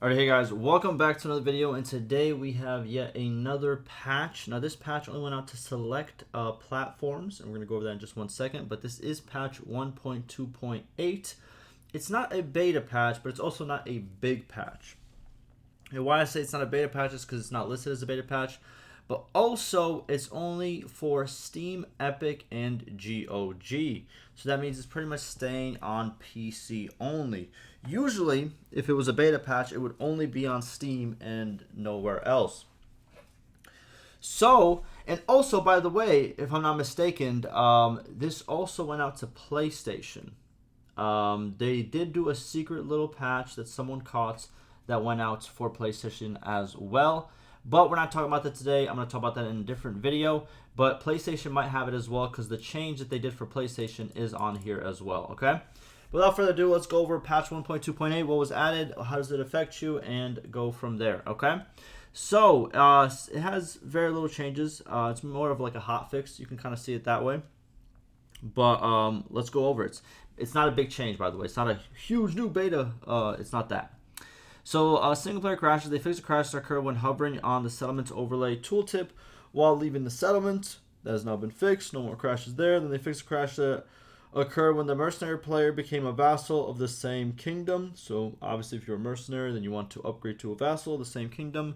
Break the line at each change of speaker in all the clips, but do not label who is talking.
Alright, hey guys, welcome back to another video, and today we have yet another patch. Now this patch only went out to select platforms, and we're going to go over that in just one second, but this is patch 1.2.8. It's not a beta patch, but it's also not a big patch. And why I say it's not a beta patch is because it's not listed as a beta patch, but also it's only for Steam, Epic, and GOG. So that means it's pretty much staying on PC only. Usually, if it was a beta patch, it would only be on Steam and nowhere else. So, and also, by the way, if I'm not mistaken, this also went out to PlayStation. They did do a secret little patch that someone caught that went out for PlayStation as well. But we're not talking about that today. I'm going to talk about that in a different video. But PlayStation might have it as well because the change that they did for PlayStation is on here as well, okay? Without further ado, let's go over patch 1.2.8, what was added, how does it affect you, and go from there, okay? So, it has very little changes. It's more of like a hot fix. You can kind of see it that way. But let's go over it. It's not a big change, by the way. It's not a huge new beta. It's not that. So, single-player crashes. They fix the crashes that occur when hovering on the settlement overlay tooltip while leaving the settlement. That has now been fixed. No more crashes there. Then they fix the crash that occur when the mercenary player became a vassal of the same kingdom. So, obviously, if you're a mercenary, then you want to upgrade to a vassal of the same kingdom.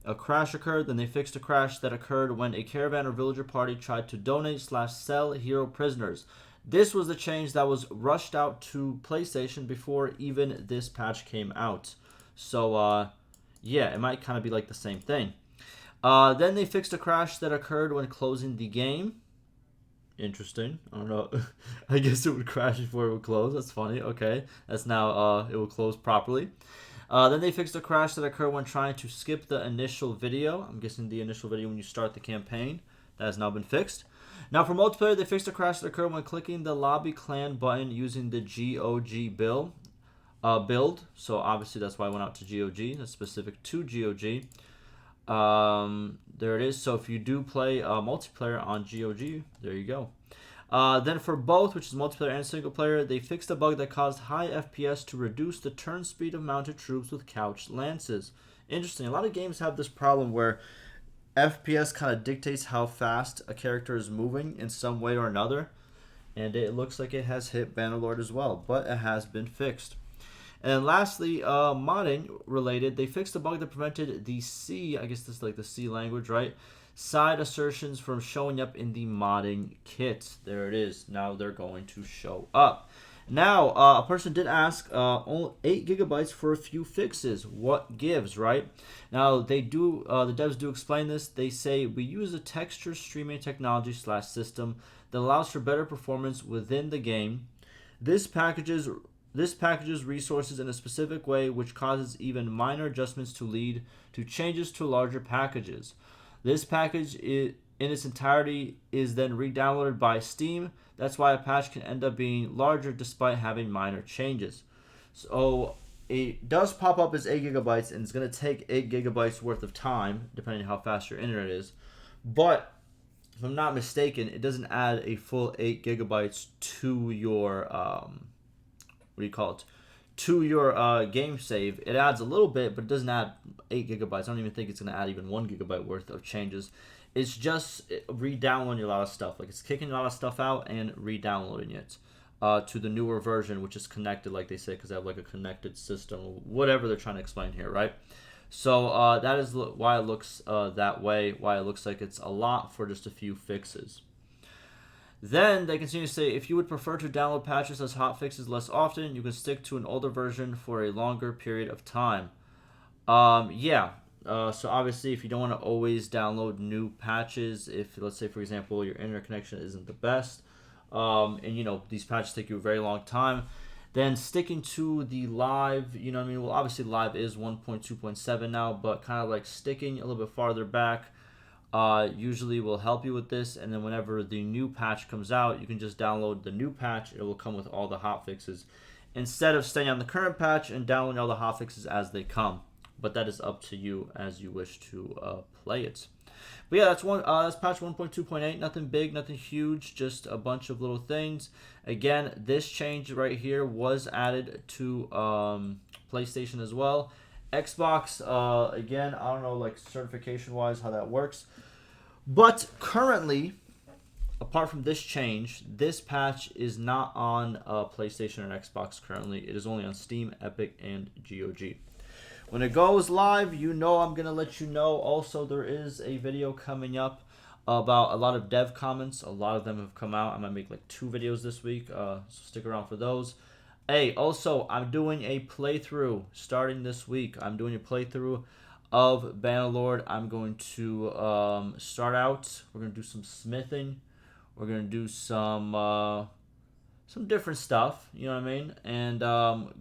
A crash occurred. Then they fixed a crash that occurred when a caravan or villager party tried to donate/sell hero prisoners. This was the change that was rushed out to PlayStation before even this patch came out. So, yeah, it might kind of be like the same thing. Then they fixed a crash that occurred when closing the game. Interesting. I don't know. I guess it would crash before it would close. That's funny. Okay. That's now, it will close properly. Then they fixed a crash that occurred when trying to skip the initial video. I'm guessing the initial video when you start the campaign. That has now been fixed. Now for multiplayer, they fixed a crash that occurred when clicking the lobby clan button using the GOG build. So obviously that's why I went out to GOG. That's specific to GOG. There it is. So if you do play multiplayer on GOG, there you go. Then for both, which is multiplayer and single player, they fixed a bug that caused high FPS to reduce the turn speed of mounted troops with couched lances. Interesting. A lot of games have this problem where FPS kind of dictates how fast a character is moving in some way or another. And it looks like it has hit Bannerlord as well, but it has been fixed. And then lastly, modding related, they fixed a bug that prevented the C, I guess this is like the C language, right? Side assertions from showing up in the modding kit. There it is. Now they're going to show up. Now, a person did ask, 8 gigabytes for a few fixes. What gives, right? Now, they do, the devs do explain this. They say, we use a texture streaming technology / system that allows for better performance within the game. This packages resources in a specific way, which causes even minor adjustments to lead to changes to larger packages. This package in its entirety is then re-downloaded by Steam. That's why a patch can end up being larger despite having minor changes. So it does pop up as 8 gigabytes, and it's going to take 8 gigabytes worth of time, depending on how fast your internet is. But if I'm not mistaken, it doesn't add a full 8 gigabytes to your to your game save. It adds a little bit, but it doesn't add 8 gigabytes. I don't even think it's going to add even 1 gigabyte worth of changes. It's just re-downloading a lot of stuff. Like, it's kicking a lot of stuff out and re-downloading it to the newer version, which is connected, like they say, because they have like a connected system, whatever they're trying to explain here, right? So that is why it looks that way, why it looks like it's a lot for just a few fixes. Then they continue to say, if you would prefer to download patches as hotfixes less often, you can stick to an older version for a longer period of time. So obviously, if you don't want to always download new patches, if, let's say, for example, your internet connection isn't the best, and, you know, these patches take you a very long time, then sticking to the live, you know what I mean? Well, obviously, live is 1.2.7 now, but kind of like sticking a little bit farther back, usually will help you with this. And then whenever the new patch comes out, you can just download the new patch. It will come with all the hotfixes instead of staying on the current patch and downloading all the hotfixes as they come. But that is up to you as you wish to play it. But yeah, that's patch 1.2.8. Nothing big, nothing huge, just a bunch of little things. Again, this change right here was added to PlayStation as well. Xbox, again, I don't know, like, certification-wise, how that works. But currently, apart from this change, this patch is not on PlayStation and Xbox currently. It is only on Steam, Epic, and GOG. When it goes live, you know I'm going to let you know. Also, there is a video coming up about a lot of dev comments. A lot of them have come out. I'm going to make like 2 videos this week, so stick around for those. Hey, also, I'm doing a playthrough starting this week. I'm doing a playthrough of Bannerlord. I'm going to start out. We're going to do some smithing. We're going to do some different stuff, you know what I mean? And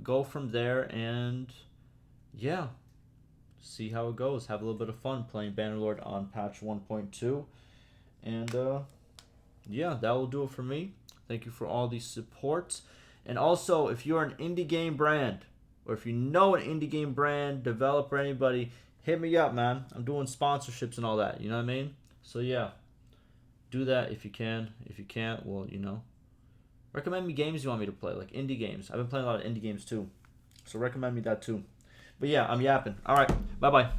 go from there and, yeah, see how it goes. Have a little bit of fun playing Bannerlord on patch 1.2. And, yeah, that will do it for me. Thank you for all the support. And also, if you're an indie game brand, or if you know an indie game brand, developer, anybody, hit me up, man. I'm doing sponsorships and all that, you know what I mean? So, yeah, do that if you can. If you can't, well, you know, recommend me games you want me to play, like indie games. I've been playing a lot of indie games, too. So recommend me that, too. But, yeah, I'm yapping. All right, bye-bye.